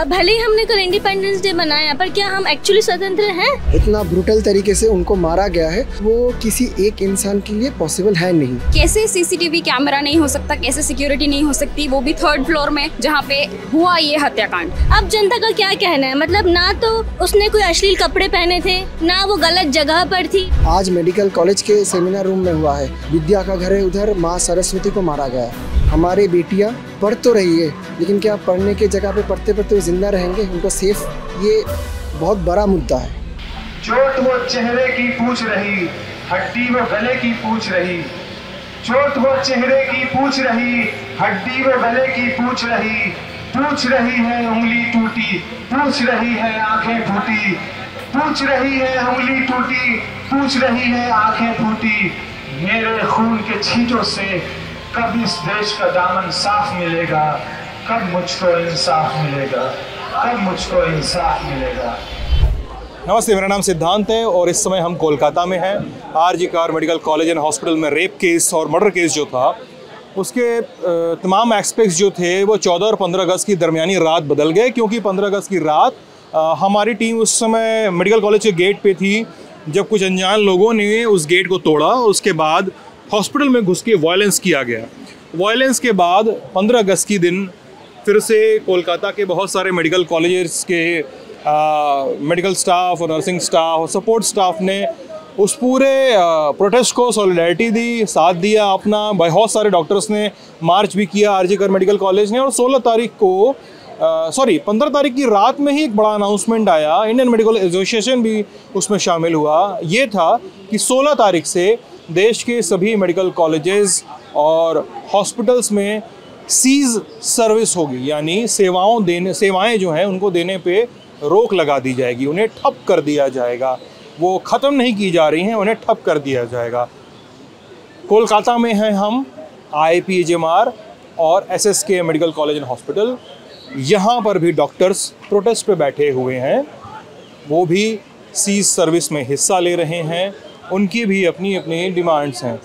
भले ही हमने कल इंडिपेंडेंस डे मनाया, पर क्या हम एक्चुअली स्वतंत्र हैं? इतना ब्रूटल तरीके से उनको मारा गया है, वो किसी एक इंसान के लिए पॉसिबल है नहीं। कैसे सीसीटीवी कैमरा नहीं हो सकता, कैसे सिक्योरिटी नहीं हो सकती, वो भी 3rd फ्लोर में जहाँ पे हुआ ये हत्याकांड। अब जनता का क्या कहना है? मतलब ना तो उसने कोई अश्लील कपड़े पहने थे, ना वो गलत जगह पर थी। आज मेडिकल कॉलेज के सेमिनार रूम में हुआ है, विद्या का घर है, उधर माँ सरस्वती को मारा गया है। हमारी बेटियां पढ़ तो रही है, लेकिन क्या पढ़ने की जगह पे पढ़ते पढ़ते जिंदा रहेंगे? उनको सेफ, ये बहुत बड़ा मुद्दा है। चोट वो चेहरे की पूछ रही, हड्डी वो गले की पूछ रही। चोट वो चेहरे की पूछ रही, हड्डी वो गले की पूछ रही। पूछ रही है उंगली टूटी, पूछ रही है आंखें फूटी। पूछ रही है उंगली टूटी, पूछ रही है आंखें फूटी। मेरे खून के छींटों से कब इस देश का दामन साफ मिलेगा? कब मुझको इंसाफ मिलेगा? कब मुझको इंसाफ मिलेगा? नमस्ते, मेरा नाम सिद्धांत है और इस समय हम कोलकाता में हैं। R G Kar medical college and hospital में रेप केस और मर्डर केस जो था, उसके तमाम एस्पेक्ट्स जो थे वो 14 और 15 अगस्त की दरमियानी रात बदल गए, क्योंकि 15 अगस्त की रात हमारी टीम उस समय मेडिकल कॉलेज के गेट पे थी, जब कुछ अनजान लोगों ने उस गेट को तोड़ा। उसके बाद हॉस्पिटल में घुस के वायलेंस किया गया। वायलेंस के बाद 15 अगस्त की दिन फिर से कोलकाता के बहुत सारे मेडिकल कॉलेजेस के मेडिकल स्टाफ और नर्सिंग स्टाफ और सपोर्ट स्टाफ ने उस पूरे प्रोटेस्ट को सॉलिडारिटी दी, साथ दिया अपना। बहुत सारे डॉक्टर्स ने मार्च भी किया आरजी कर मेडिकल कॉलेज ने। और 15 तारीख की रात में ही एक बड़ा अनाउंसमेंट आया, इंडियन मेडिकल एसोसिएशन भी उसमें शामिल हुआ। ये था कि 16 तारीख से देश के सभी मेडिकल कॉलेजेस और हॉस्पिटल्स में सीज सर्विस होगी, यानी सेवाएं जो हैं उनको देने पे रोक लगा दी जाएगी, उन्हें ठप कर दिया जाएगा। वो ख़त्म नहीं की जा रही हैं, उन्हें ठप कर दिया जाएगा। कोलकाता में हैं हम, IPHMR और SSK medical college and hospital. यहाँ पर भी डॉक्टर्स प्रोटेस्ट पे बैठे हुए हैं, वो भी सीज सर्विस में हिस्सा ले रहे हैं। उनकी भी अपनी अपनी डिमांड्स हैं।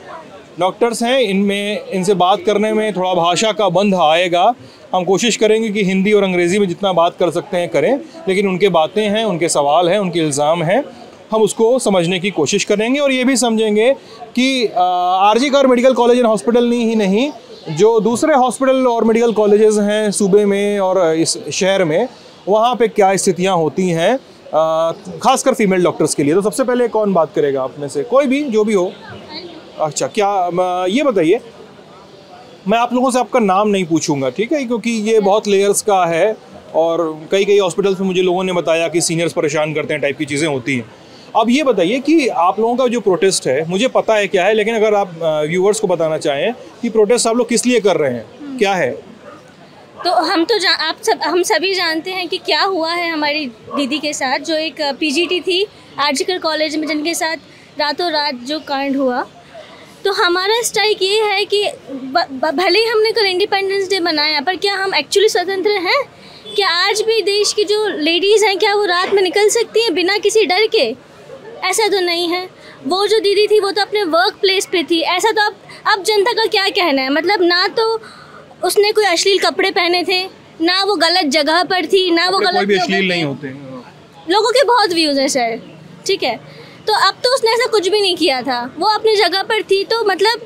डॉक्टर्स हैं, इनसे बात करने में थोड़ा भाषा का बंध आएगा। हम कोशिश करेंगे कि हिंदी और अंग्रेज़ी में जितना बात कर सकते हैं करें, लेकिन उनके बातें हैं, उनके सवाल हैं, उनके इल्ज़ाम हैं, हम उसको समझने की कोशिश करेंगे। और ये भी समझेंगे कि RG Kar medical college and hospital ही नहीं, जो दूसरे हॉस्पिटल और मेडिकल कॉलेजेस हैं सूबे में और इस शहर में, वहाँ पे क्या स्थितियाँ होती हैं, खासकर फीमेल डॉक्टर्स के लिए। तो सबसे पहले कौन बात करेगा आप में से? कोई भी, जो भी हो। अच्छा, क्या ये बताइए, मैं आप लोगों से आपका नाम नहीं पूछूंगा, ठीक है, क्योंकि ये बहुत लेयर्स का है और कई हॉस्पिटल्स में मुझे लोगों ने बताया कि सीनियर्स परेशान करते हैं, टाइप की चीज़ें होती हैं। अब ये बताइए कि आप लोगों का जो प्रोटेस्ट है, मुझे पता है क्या है, लेकिन अगर आप व्यूअर्स को बताना चाहें कि प्रोटेस्ट आप लोग किस लिए कर रहे हैं, क्या है? तो हम सभी जानते हैं कि क्या हुआ है हमारी दीदी के साथ, जो एक PGT थी आरजी कॉलेज में, जिनके साथ रातों रात जो कांड हुआ। तो हमारा स्ट्राइक ये है कि भले ही हमने कल इंडिपेंडेंस डे मनाया, पर क्या हम एक्चुअली स्वतंत्र हैं? क्या आज भी देश की जो लेडीज़ हैं, क्या वो रात में निकल सकती हैं बिना किसी डर के? ऐसा तो नहीं है। वो जो दीदी थी वो तो अपने वर्क प्लेस पे थी। ऐसा तो अब जनता का क्या कहना है? मतलब ना तो उसने कोई अश्लील कपड़े पहने थे, ना वो गलत जगह पर थी, ना वो गलत, भी अश्लील नहीं होते। लोगों के बहुत व्यूज़ हैं सर, ठीक है। तो अब तो उसने ऐसा कुछ भी नहीं किया था, वो अपनी जगह पर थी। तो मतलब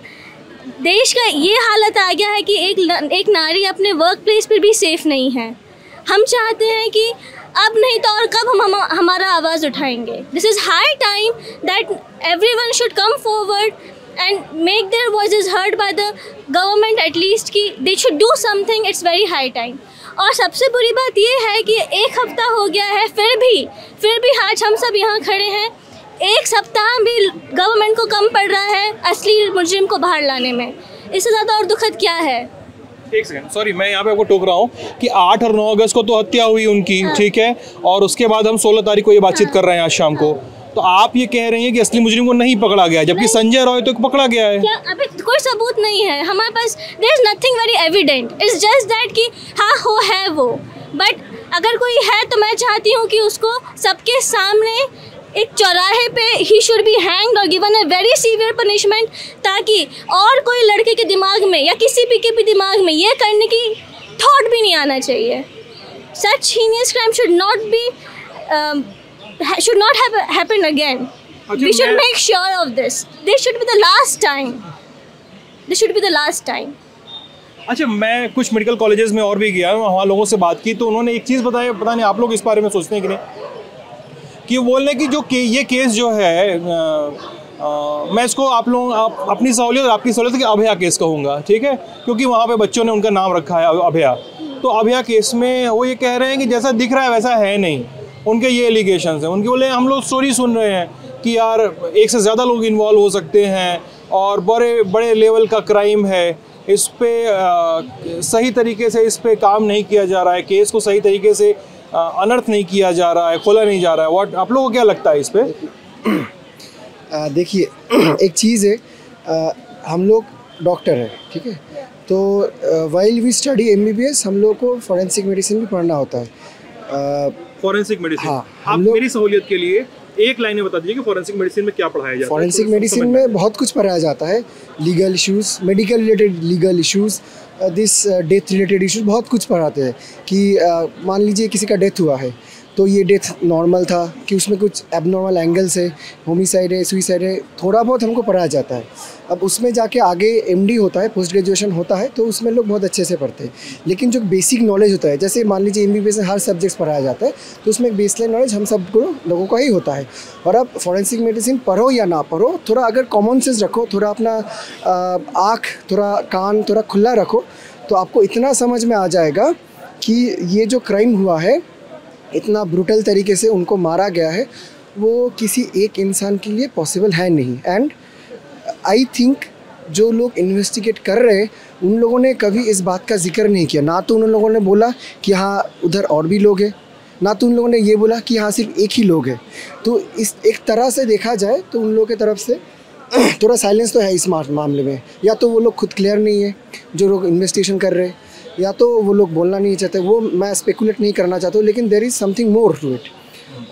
देश का ये हालत आ गया है कि एक नारी अपने वर्क प्लेस पर भी सेफ नहीं है। हम चाहते हैं कि अब नहीं तो और कब हम हमारा आवाज़ उठाएंगे। This is high time that everyone should come forward and make their voices heard by the government at least, कि they should do something. It's very high time. और सबसे बुरी बात ये है कि एक हफ्ता हो गया है, फिर भी आज हम सब यहाँ खड़े हैं। एक सप्ताह भी गवर्नमेंट को कम पड़ रहा है असली मुजरिम को बाहर लाने में। इससे ज़्यादा और दुखद क्या है? एक सेकंड, सॉरी, मैं यहाँ पे आपको टोक रहा हूँ कि 8 और 9 अगस्त को तो हत्या हुई उनकी, ठीक है, और उसके बाद हम 16 तारीख को ये बातचीत कर रहे हैं आज शाम को। तो आप ये कह रही हैं कि असली मुजरिम को नहीं पकड़ा गया, जबकि संजय रॉय तो पकड़ा गया है। क्या अभी कोई सबूत नहीं है हमारे पास? There is nothing very evident, it's just that कि हाँ हो है वो। बट अगर कोई है तो मैं चाहती हूँ कि उसको सबके सामने एक चौराहे पे ही शुड बी हैंग्ड और given a very severe punishment, ताकि और कोई लड़के के दिमाग में या किसी भी के भी दिमाग में ये करने की थॉट भी नहीं आना चाहिए। such heinous crime should not be should not have happened again. We should make sure of this. This should be the last time. This should be the last time. अच्छा, मैं कुछ मेडिकल कॉलेजेस में और भी गया, वहाँ लोगों से बात की तो उन्होंने एक चीज़ बताई, पता नहीं आप लोग इस बारे में सोचते हैं कि नहीं, कि बोल रहे कि जो ये केस जो है मैं इसको आप अपनी सहूलियत और आपकी सहूलियत की अभया केस कहूँगा, ठीक है, क्योंकि वहाँ पे बच्चों ने उनका नाम रखा है अभया। तो अभया केस में वो ये कह रहे हैं कि जैसा दिख रहा है वैसा है नहीं, उनके ये एलिगेशंस हैं। उनके बोले हम लोग स्टोरी सुन रहे हैं कि यार एक से ज़्यादा लोग इन्वॉल्व हो सकते हैं और बड़े बड़े लेवल का क्राइम है, इस पे सही तरीके से इस पे काम नहीं किया जा रहा है, केस को सही तरीके से अनर्थ नहीं किया जा रहा है, खोला नहीं जा रहा है। व्हाट आप लोगों को क्या लगता है इस पे? देखिए, एक चीज़ है, हम लोग डॉक्टर हैं, ठीक है, तो वाइल वी स्टडी MBBS हम लोग को फॉरेंसिक मेडिसिन भी पढ़ना होता है। फॉरेंसिक मेडिसिन, हाँ, आप मेरी सहूलियत के लिए एक लाइन में बता दीजिए कि फॉरेंसिक मेडिसिन में क्या पढ़ाया जाता है? फॉरेंसिक मेडिसिन में बहुत कुछ पढ़ाया जाता है, legal issues, medical related legal issues, this death related issues, बहुत कुछ पढ़ाते हैं कि मान लीजिए किसी का डेथ हुआ है तो ये डेथ नॉर्मल था कि उसमें कुछ एबनॉर्मल एंगल्स है, होमिसाइड है, सुइसाइड है, थोड़ा बहुत हमको पढ़ाया जाता है। अब उसमें जाके आगे MD होता है, पोस्ट ग्रेजुएशन होता है, तो उसमें लोग बहुत अच्छे से पढ़ते हैं। लेकिन जो बेसिक नॉलेज होता है, जैसे मान लीजिए MBBS में हर सब्जेक्ट्स पढ़ाया जाता है, तो उसमें एक बेसलाइन नॉलेज हम सब लोगों का ही होता है। और अब फॉरेंसिक मेडिसिन पढ़ो या ना पढ़ो, थोड़ा अगर कॉमन सेंस रखो, थोड़ा अपना आँख, थोड़ा कान थोड़ा खुला रखो, तो आपको इतना समझ में आ जाएगा कि ये जो क्राइम हुआ है, इतना ब्रूटल तरीके से उनको मारा गया है, वो किसी एक इंसान के लिए पॉसिबल है नहीं। एंड आई थिंक जो लोग इन्वेस्टिगेट कर रहे हैं उन लोगों ने कभी इस बात का जिक्र नहीं किया, ना तो उन लोगों ने बोला कि हाँ उधर और भी लोग हैं, ना तो उन लोगों ने ये बोला कि हाँ सिर्फ एक ही लोग हैं। तो इस एक तरह से देखा जाए तो उन लोगों की तरफ से थोड़ा साइलेंस तो है इस मामले में। या तो वो लोग खुद क्लियर नहीं है जो लोग इन्वेस्टिगेशन कर रहे हैं, या तो वो लोग बोलना नहीं चाहते, वो मैं स्पेकुलेट नहीं करना चाहता हूँ, लेकिन there is something more to it.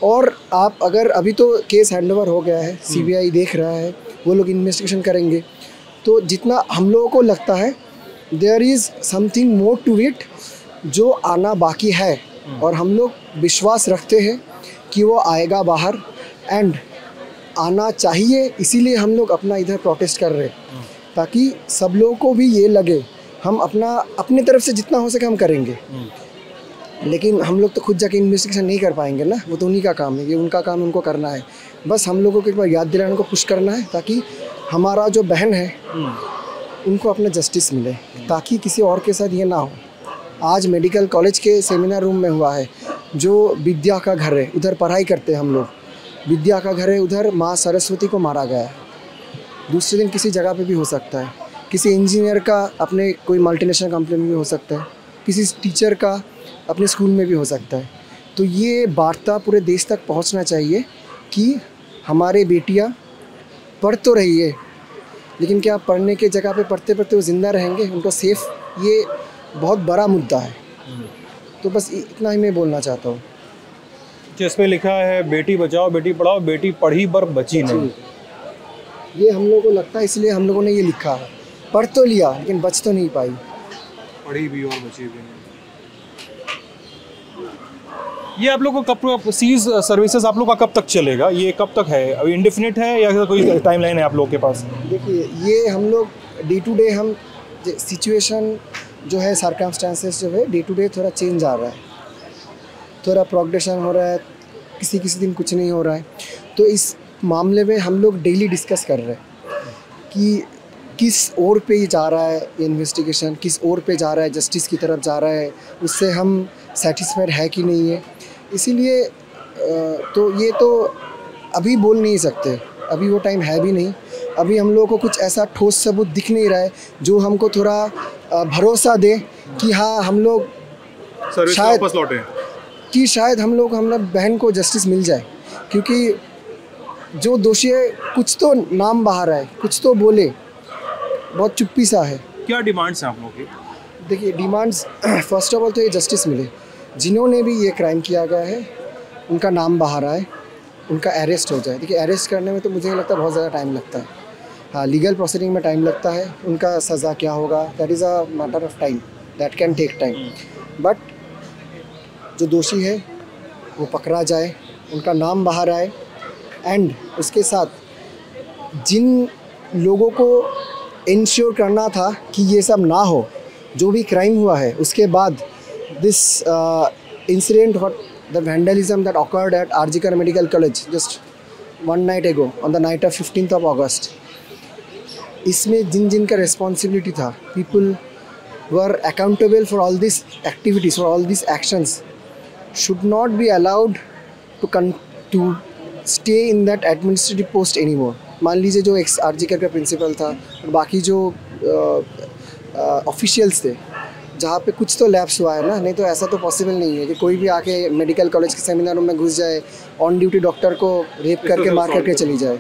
और आप अगर अभी तो केस हैंडओवर हो गया है, CBI देख रहा है, वो लोग इन्वेस्टिगेशन करेंगे, तो जितना हम लोगों को लगता है there is something more to it जो आना बाकी है, और हम लोग विश्वास रखते हैं कि वो आएगा बाहर, एंड आना चाहिए। इसीलिए हम लोग अपना इधर प्रोटेस्ट कर रहे हैं, ताकि सब लोगों को भी ये लगे हम अपने तरफ से जितना हो सके हम करेंगे। लेकिन हम लोग तो खुद जाके इन्वेस्टिगेशन नहीं कर पाएंगे ना, वो तो उन्हीं का काम है, ये उनका काम उनको करना है। बस हम लोगों को एक बार याद दिलाने को पुश करना है, ताकि हमारा जो बहन है उनको अपना जस्टिस मिले, ताकि किसी और के साथ ये ना हो। आज मेडिकल कॉलेज के सेमिनार रूम में हुआ है, जो विद्या का घर है, उधर पढ़ाई करते हैं हम लोग, विद्या का घर है, उधर माँ सरस्वती को मारा गया है। दूसरे दिन किसी जगह पे भी हो सकता है, किसी इंजीनियर का अपने कोई मल्टीनेशनल कंपनी में भी हो सकता है, किसी टीचर का अपने स्कूल में भी हो सकता है। तो ये वार्ता पूरे देश तक पहुंचना चाहिए कि हमारे बेटियां पढ़ तो रही है, लेकिन क्या पढ़ने के जगह पे पढ़ते पढ़ते वो ज़िंदा रहेंगे, उनको सेफ, ये बहुत बड़ा मुद्दा है। तो बस इतना ही मैं बोलना चाहता हूँ। जिसमें लिखा है बेटी बचाओ बेटी पढ़ाओ, बेटी पढ़ी पर बची नहीं, ये हम लोगों को लगता है, इसलिए हम लोगों ने ये लिखा है। पढ़ तो लिया लेकिन बच तो नहीं पाई, पढ़ी भी और बची भी नहीं। ये आप लोग को कब सीज सर्विसेज आप लोग का कब तक चलेगा? ये कब तक है? अभी इंडेफिनिट है या कोई टाइमलाइन है आप लोगों के पास? देखिए, ये हम लोग डे टू डे, हम सिचुएशन जो है, सर्कमस्टांसेस जो है, डे टू डे थोड़ा चेंज आ रहा है, थोड़ा प्रोग्रेशन हो रहा है, किसी दिन कुछ नहीं हो रहा है। तो इस मामले में हम लोग डेली डिस्कस कर रहे हैं कि किस ओर पे जा रहा है इन्वेस्टिगेशन, किस ओर पे जा रहा है, जस्टिस की तरफ जा रहा है, उससे हम सेटिस्फाइड है कि नहीं है। इसीलिए तो ये तो अभी बोल नहीं सकते, अभी वो टाइम है भी नहीं। अभी हम लोगों को कुछ ऐसा ठोस सबूत दिख नहीं रहा है जो हमको थोड़ा भरोसा दे कि हाँ हम लोग शायद वापस लौटे, कि शायद हम लोग हमारा बहन को जस्टिस मिल जाए। क्योंकि जो दोषी है कुछ तो नाम बाहर आए, कुछ तो बोले, बहुत चुप्पी सा है। क्या डिमांड्स हैं आप लोगों की? देखिए, डिमांड्स फर्स्ट ऑफ ऑल तो ये जस्टिस मिले, जिन्होंने भी ये क्राइम किया गया है उनका नाम बाहर आए, उनका अरेस्ट हो जाए। देखिए, अरेस्ट करने में तो मुझे नहीं लगता बहुत ज़्यादा टाइम लगता है, हाँ लीगल प्रोसीडिंग में टाइम लगता है, उनका सज़ा क्या होगा that is a matter of time, that can take time. But जो दोषी है वो पकड़ा जाए, उनका नाम बाहर आए, एंड उसके साथ जिन लोगों को इंश्योर करना था कि ये सब ना हो, जो भी क्राइम हुआ है, उसके बाद this incident the vandalism that awkward eight RG Kar medical college just one night ago on the night of 15th of August, इसमें जिन जिन का रिस्पॉन्सिबिलिटी था, people were accountable for all these activities, for all these actions, should not be allowed to stay in that administrative post anymore. मान लीजिए जो x RG Kar का principal था और बाकी जो ऑफिशियल्स थे, जहाँ पे कुछ तो लैप्स हुआ है ना, नहीं तो ऐसा तो पॉसिबल नहीं है कि कोई भी आके मेडिकल कॉलेज के सेमिनार रूम में घुस जाए, ऑन ड्यूटी डॉक्टर को रेप करके मार करके चली जाए।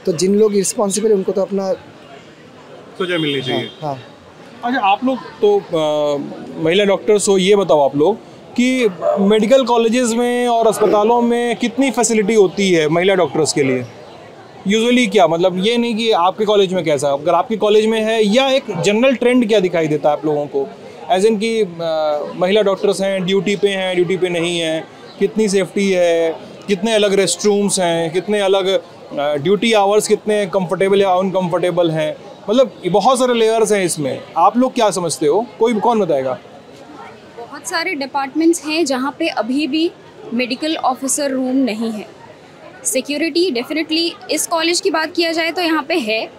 तो जिन लोग रिस्पॉन्सिबल है उनको तो अपना सजा मिलनी चाहिए। हाँ। अच्छा, आप लोग तो महिला डॉक्टर्स हो, ये बताओ आप लोग कि मेडिकल कॉलेजेस में और अस्पतालों में कितनी फैसिलिटी होती है महिला डॉक्टर्स के लिए? यूजुअली क्या, मतलब ये नहीं कि आपके कॉलेज में कैसा, अगर आपके कॉलेज में है, या एक जनरल ट्रेंड क्या दिखाई देता है आप लोगों को, एज इन कि महिला डॉक्टर्स हैं, ड्यूटी पे नहीं हैं, कितनी सेफ्टी है, कितने अलग रेस्ट रूम्स हैं, कितने अलग ड्यूटी आवर्स कितने कंफर्टेबल या अनकंफर्टेबल हैं, मतलब बहुत सारे लेयर्स हैं इसमें। आप लोग क्या समझते हो, कौन बताएगा? बहुत सारे डिपार्टमेंट्स हैं जहाँ पे अभी भी मेडिकल ऑफिसर रूम नहीं है। सिक्योरिटी डेफिनेटली इस कॉलेज की बात किया जाए तो यहाँ पे है,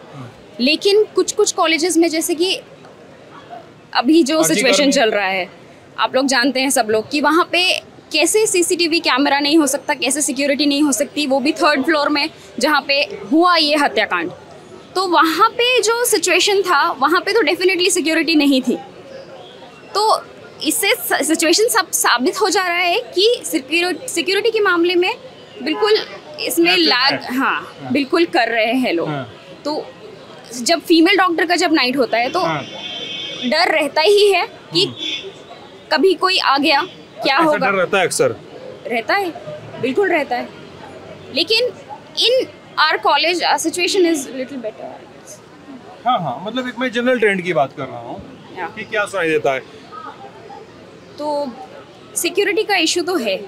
लेकिन कुछ कॉलेजेस में, जैसे कि अभी जो सिचुएशन चल रहा है, आप लोग जानते हैं सब लोग, कि वहाँ पे कैसे सीसीटीवी कैमरा नहीं हो सकता, कैसे सिक्योरिटी नहीं हो सकती, वो भी 3rd फ्लोर में जहाँ पे हुआ ये हत्याकांड। तो वहाँ पे जो सिचुएशन था, वहाँ पे तो डेफिनेटली सिक्योरिटी नहीं थी। तो इससे सिचुएशन सब साबित हो जा रहा है कि सिक्योरिटी के मामले में बिल्कुल इसमें लैग, हाँ, बिल्कुल कर रहे हैं लोग। तो जब फीमेल डॉक्टर का जब नाइट होता है तो डर रहता ही है कि कभी कोई आ गया, क्या होगा। डर रहता है, अक्सर रहता है, बिल्कुल रहता है। लेकिन in our college situation is little better. हाँ, मतलब एक मैं जनरल ट्रेंड की बात कर रहा हूँ कि क्या सुनाई देता है। तो सिक्योरिटी का इशू तो है,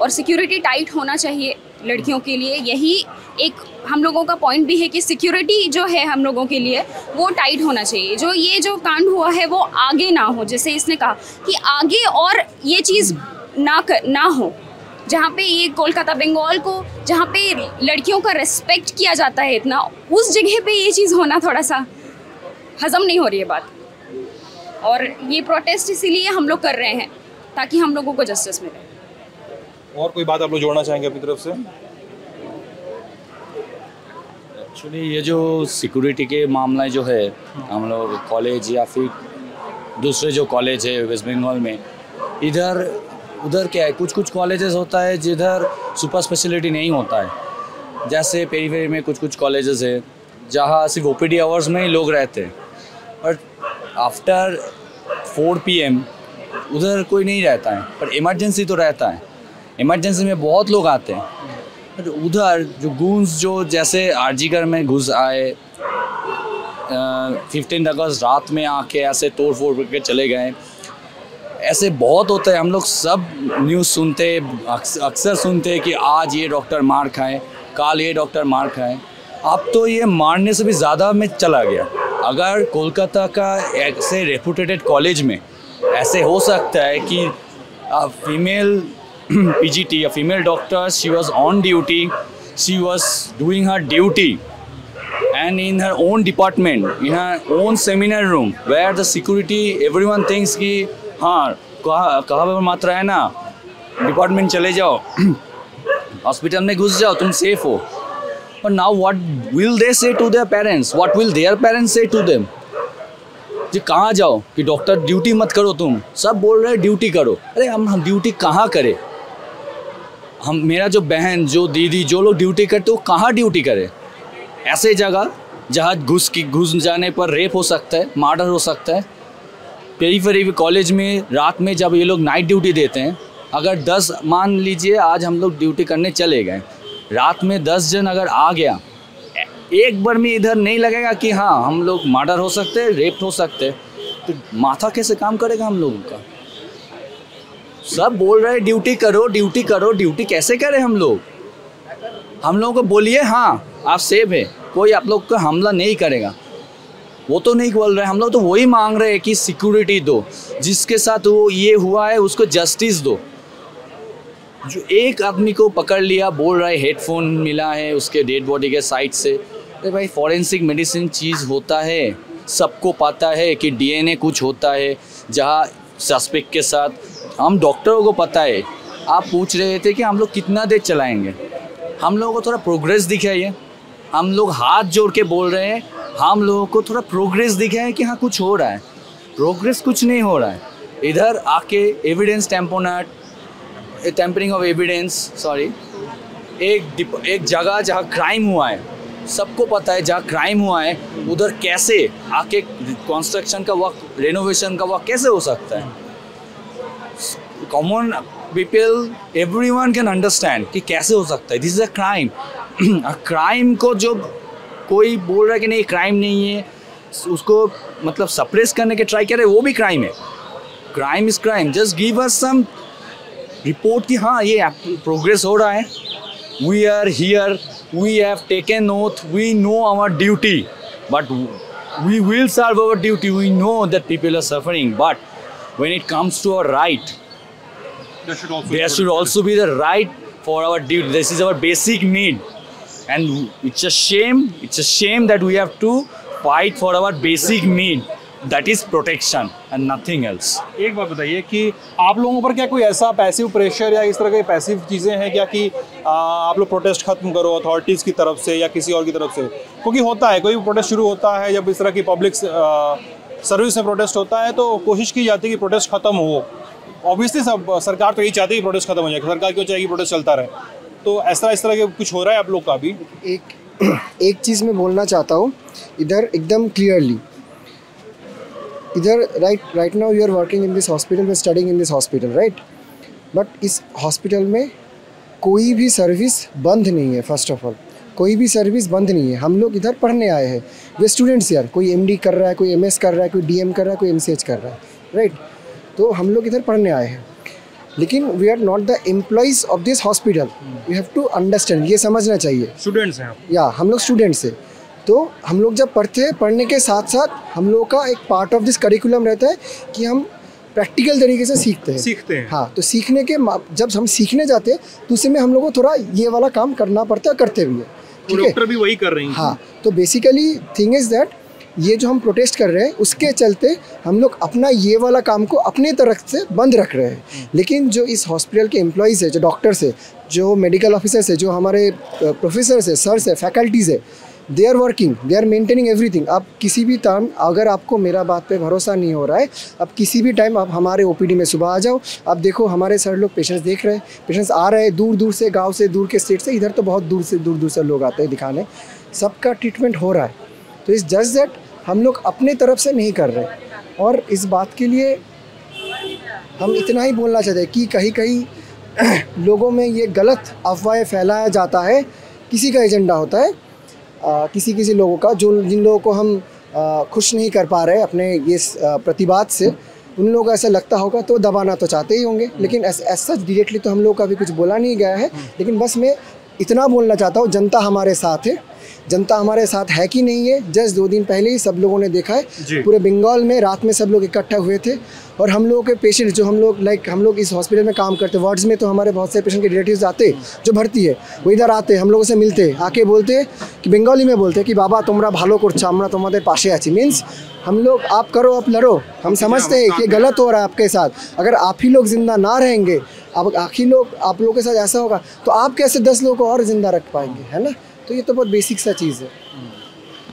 और सिक्योरिटी टाइट होना चाहिए लड़कियों के लिए। यही एक हम लोगों का पॉइंट भी है कि सिक्योरिटी जो है हम लोगों के लिए वो टाइट होना चाहिए। ये जो कांड हुआ है वो आगे ना हो, जैसे इसने कहा कि आगे और ये चीज़ ना हो, जहाँ पे ये कोलकाता बंगाल को, जहाँ पे लड़कियों का रिस्पेक्ट किया जाता है इतना, उस जगह पे ये चीज़ होना थोड़ा सा हजम नहीं हो रही है बात। और ये प्रोटेस्ट इसीलिए हम लोग कर रहे हैं ताकि हम लोगों को जस्टिस मिले। और कोई बात आप लोग जोड़ना चाहेंगे अपनी तरफ से? एक्चुअली ये जो सिक्योरिटी के मामला जो है, हम लोग कॉलेज या फिर दूसरे जो कॉलेज है वेस्ट बंगाल में, उधर क्या है, कुछ कॉलेजेस होता है जिधर सुपर स्पेशलिटी नहीं होता है। जैसे पेरीफेरी में कुछ कॉलेजेस है जहाँ सिर्फ ओपीडी आवर्स में ही लोग रहते हैं, बट आफ्टर 4 PM उधर कोई नहीं रहता है। पर इमरजेंसी तो रहता है, इमरजेंसी में बहुत लोग आते हैं। तो उधर जो गूंस जो जैसे आरजीकर में घुस आए, 15 अगस्त रात में आके ऐसे तोड़ फोड़ करके चले गए, ऐसे बहुत होता है। हम लोग सब न्यूज़ सुनते, अक्सर सुनते कि आज ये डॉक्टर मार खाए, कल ये डॉक्टर मार खाए। अब तो ये मारने से भी ज़्यादा में चला गया। अगर कोलकाता का ऐसे रेपुटेटेड कॉलेज में ऐसे हो सकता है कि female PGT, a female doctor, she was on duty, she was doing her duty, and in her own department, in her own seminar room, where the security, everyone thinks कि हाँ कहाँ पर मात्रा है ना, डिपार्टमेंट चले जाओ, हॉस्पिटल में घुस जाओ, तुम सेफ हो। But now what will they say to their parents? What will their parents say to them? जी कहाँ जाओ कि डॉक्टर ड्यूटी मत करो, तुम सब बोल रहे ड्यूटी करो। अरे हम ड्यूटी कहाँ करें? मेरा जो बहन, जो दीदी, जो लोग ड्यूटी करते वो कहाँ ड्यूटी करे? ऐसे जगह जहाँ घुस जाने पर रेप हो सकता है, मर्डर हो सकता है। पेरीफेरी कॉलेज में रात में जब ये लोग नाइट ड्यूटी देते हैं, अगर 10 मान लीजिए आज हम लोग ड्यूटी करने चले गए, रात में 10 जन अगर आ गया, एक बार में इधर नहीं लगेगा कि हाँ हम लोग मर्डर हो सकते हैं, रेप हो सकते हैं, तो माथा कैसे काम करेगा हम लोगों का? सब बोल रहे हैं ड्यूटी करो, ड्यूटी करो, ड्यूटी कैसे करें हम लोग? हम लोगों को बोलिए हाँ आप सेफ है, कोई आप लोग को हमला नहीं करेगा, वो तो नहीं बोल रहे। हम लोग तो वही मांग रहे हैं कि सिक्योरिटी दो, जिसके साथ वो ये हुआ है उसको जस्टिस दो। जो एक आदमी को पकड़ लिया, बोल रहा है हेडफोन मिला है उसके डेड बॉडी के साइड से। अरे भाई फॉरेंसिक मेडिसिन चीज़ होता है, सबको पता है कि डीएनए कुछ होता है जहाँ सस्पेक्ट के साथ, हम डॉक्टरों को पता है। आप पूछ रहे थे कि हम लोग कितना देर चलाएंगे, हम लोगों को थोड़ा प्रोग्रेस दिखाइए। हम लोग हाथ जोड़ के बोल रहे हैं, हम लोगों को थोड़ा प्रोग्रेस दिखाए कि हाँ कुछ हो रहा है। प्रोग्रेस कुछ नहीं हो रहा है। इधर आके evidence tampering of evidence, sorry, एक जगह जहाँ क्राइम हुआ है, सबको पता है जहाँ क्राइम हुआ है उधर कैसे आके कंस्ट्रक्शन का वर्क, रेनोवेशन का वर्क कैसे हो सकता है? Common people, everyone can understand कि कैसे हो सकता है। This is a crime. Crime को जो कोई बोल रहा है कि नहीं क्राइम नहीं है, उसको मतलब सप्रेस करने के ट्राई कर रहे हैं, वो भी क्राइम है। Crime is crime. Just give us some report कि हाँ ये प्रोग्रेस हो रहा है, we are here, we have taken oath, we know our duty, but we will serve our duty, we know that people are suffering, but when it comes to our right, there should also be the right for our duty. This is our basic need, and it's a shame that we have to fight for our basic need, that is protection and nothing else. एक बात बताइए कि आप लोगों पर क्या कोई ऐसा पैसिव प्रेशर या इस तरह की पैसिव चीज़ें हैं क्या कि आप लोग प्रोटेस्ट खत्म करो अथॉरिटीज़ की तरफ से या किसी और की तरफ से? क्योंकि होता है कोई भी प्रोटेस्ट शुरू होता है, जब इस तरह की पब्लिक सर्विस में प्रोटेस्ट होता है तो कोशिश की जाती है कि प्रोटेस्ट खत्म हो। ऑब्वियसली सब सरकार तो यही चाहती है कि प्रोटेस्ट खत्म हो जाए, सरकार क्यों चाहेगी प्रोटेस्ट चलता रहे? तो इस तरह के कुछ हो रहा है आप लोग का भी? एक चीज़ मैं बोलना चाहता हूँ इधर एकदम क्लियरली। इधर right now you are working in this hospital, में studying in this hospital, right? But इस हॉस्पिटल में कोई भी सर्विस बंद नहीं है। फर्स्ट ऑफ ऑल कोई भी सर्विस बंद नहीं है। हम लोग इधर पढ़ने आए हैं, वे स्टूडेंट्स यार, कोई एमडी कर रहा है, कोई एमएस कर रहा है, कोई डीएम कर रहा है, कोई एमसीएच कर रहा है, राइट? तो हम लोग इधर पढ़ने आए हैं, लेकिन we are not the employees of this hospital. You have to understand, ये समझना चाहिए। स्टूडेंट्स हैं या हम लोग स्टूडेंट्स हैं। तो हम लोग जब पढ़ते हैं, पढ़ने के साथ साथ हम लोग का एक पार्ट ऑफ दिस करिकुलम रहता है कि हम प्रैक्टिकल तरीके से सीखते हैं। हाँ, तो सीखने के जब हम सीखने जाते हैं तो उसी में हम लोग को थोड़ा ये वाला काम करना पड़ता है, करते भी है। ठीक है, डॉक्टर भी वही कर रहे हैं। हाँ, तो बेसिकली थिंग इज़ दैट ये जो हम प्रोटेस्ट कर रहे हैं उसके चलते हम लोग अपना ये वाला काम को अपने तरफ से बंद रख रहे हैं। लेकिन जो इस हॉस्पिटल के एम्प्लॉइज़ है, जो डॉक्टर्स है, जो मेडिकल ऑफिसर्स है, जो हमारे प्रोफेसर्स है, सर्स है, फैकल्टीज़ है, they are working, they are maintaining everything. आप किसी भी टाइम, अगर आपको मेरा बात पे भरोसा नहीं हो रहा है, आप किसी भी टाइम आप हमारे ओपीडी में सुबह आ जाओ। आप देखो हमारे सर लोग पेशेंट्स देख रहे हैं, पेशेंट्स आ रहे हैं दूर दूर से, गांव से, दूर के स्टेट से, इधर तो बहुत दूर से लोग आते हैं दिखाने, सबका ट्रीटमेंट हो रहा है। तो इस जस्ट दैट हम लोग अपने तरफ से नहीं कर रहे। और इस बात के लिए हम इतना ही बोलना चाहते हैं कि कहीं कहीं लोगों में ये गलत अफवाहें फैलाया जाता है, किसी का एजेंडा होता है, किसी लोगों का, जो जिन लोगों को हम खुश नहीं कर पा रहे अपने ये प्रतिबाद से, उन लोगों को ऐसा लगता होगा तो दबाना तो चाहते ही होंगे। लेकिन ऐसा सच डायरेक्टली तो हम लोग का भी कुछ बोला नहीं गया है। लेकिन बस मैं इतना बोलना चाहता हूँ, जनता हमारे साथ है। जनता हमारे साथ है कि नहीं है, जस्ट 2 दिन पहले ही सब लोगों ने देखा है। पूरे बंगाल में रात में सब लोग इकट्ठा हुए थे, और हम लोगों के पेशेंट जो हम लोग इस हॉस्पिटल में काम करते, वार्ड्स में तो हमारे बहुत से पेशेंट के रिलेटिव्स आते जो भर्ती है, वो इधर आते, हम लोगों से मिलते, आके बोलते कि बंगाली में बोलते कि बाबा तुम्हारा भालो करछो, আমরা তোমাদের পাশে আছি। मीन्स हम लोग आप करो आप लड़ो। हम समझते हैं कि ये गलत हो रहा है आपके साथ। अगर आप ही लोग जिंदा ना रहेंगे, अब आखिर आप लोगों के साथ ऐसा होगा तो आप कैसे 10 लोगों को और जिंदा रख पाएंगे, है ना? तो ये तो बहुत बेसिक सा चीज़ है।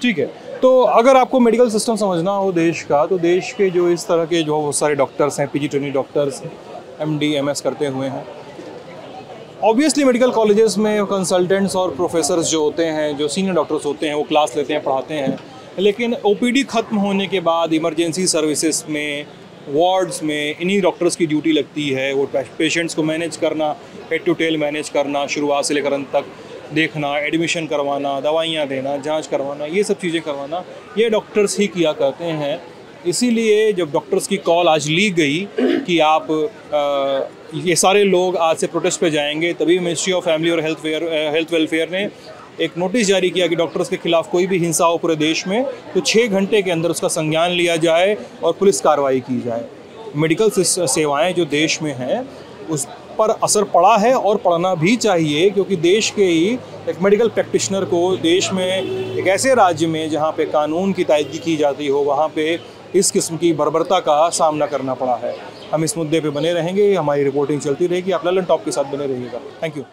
ठीक है, तो अगर आपको मेडिकल सिस्टम समझना हो देश का, तो देश के जो इस तरह के जो बहुत सारे डॉक्टर्स हैं, PG training doctors, MD MS करते हुए हैं, ऑब्वियसली मेडिकल कॉलेजेस में कंसल्टेंट्स और प्रोफेसर्स जो होते हैं, जो सीनियर डॉक्टर्स होते हैं, वो क्लास लेते हैं, पढ़ाते हैं। लेकिन ओपीडी ख़त्म होने के बाद इमरजेंसी सर्विसेज में, वार्ड्स में इन्हीं डॉक्टर्स की ड्यूटी लगती है। वो पेशेंट्स को मैनेज करना, हेड टू टेल मैनेज करना, शुरुआत से लेकर अंत तक देखना, एडमिशन करवाना, दवाइयाँ देना, जांच करवाना, ये सब चीज़ें करवाना ये डॉक्टर्स ही किया करते हैं। इसीलिए जब डॉक्टर्स की कॉल आज ली गई कि आप ये सारे लोग आज से प्रोटेस्ट पे जाएंगे, तभी मिनिस्ट्री ऑफ फैमिली और हेल्थ वेलफेयर ने एक नोटिस जारी किया कि डॉक्टर्स के खिलाफ कोई भी हिंसा हो पूरे देश में तो 6 घंटे के अंदर उसका संज्ञान लिया जाए और पुलिस कार्रवाई की जाए। मेडिकल सेवाएं जो देश में हैं उस पर असर पड़ा है और पड़ना भी चाहिए, क्योंकि देश के ही एक मेडिकल प्रैक्टिशनर को देश में एक ऐसे राज्य में जहाँ पे कानून की तायदगी की जाती हो वहाँ पे इस किस्म की बर्बरता का सामना करना पड़ा है। हम इस मुद्दे पे बने रहेंगे, हमारी रिपोर्टिंग चलती रहेगी। आप ललन टॉप के साथ बने रहिएगा। Thank you.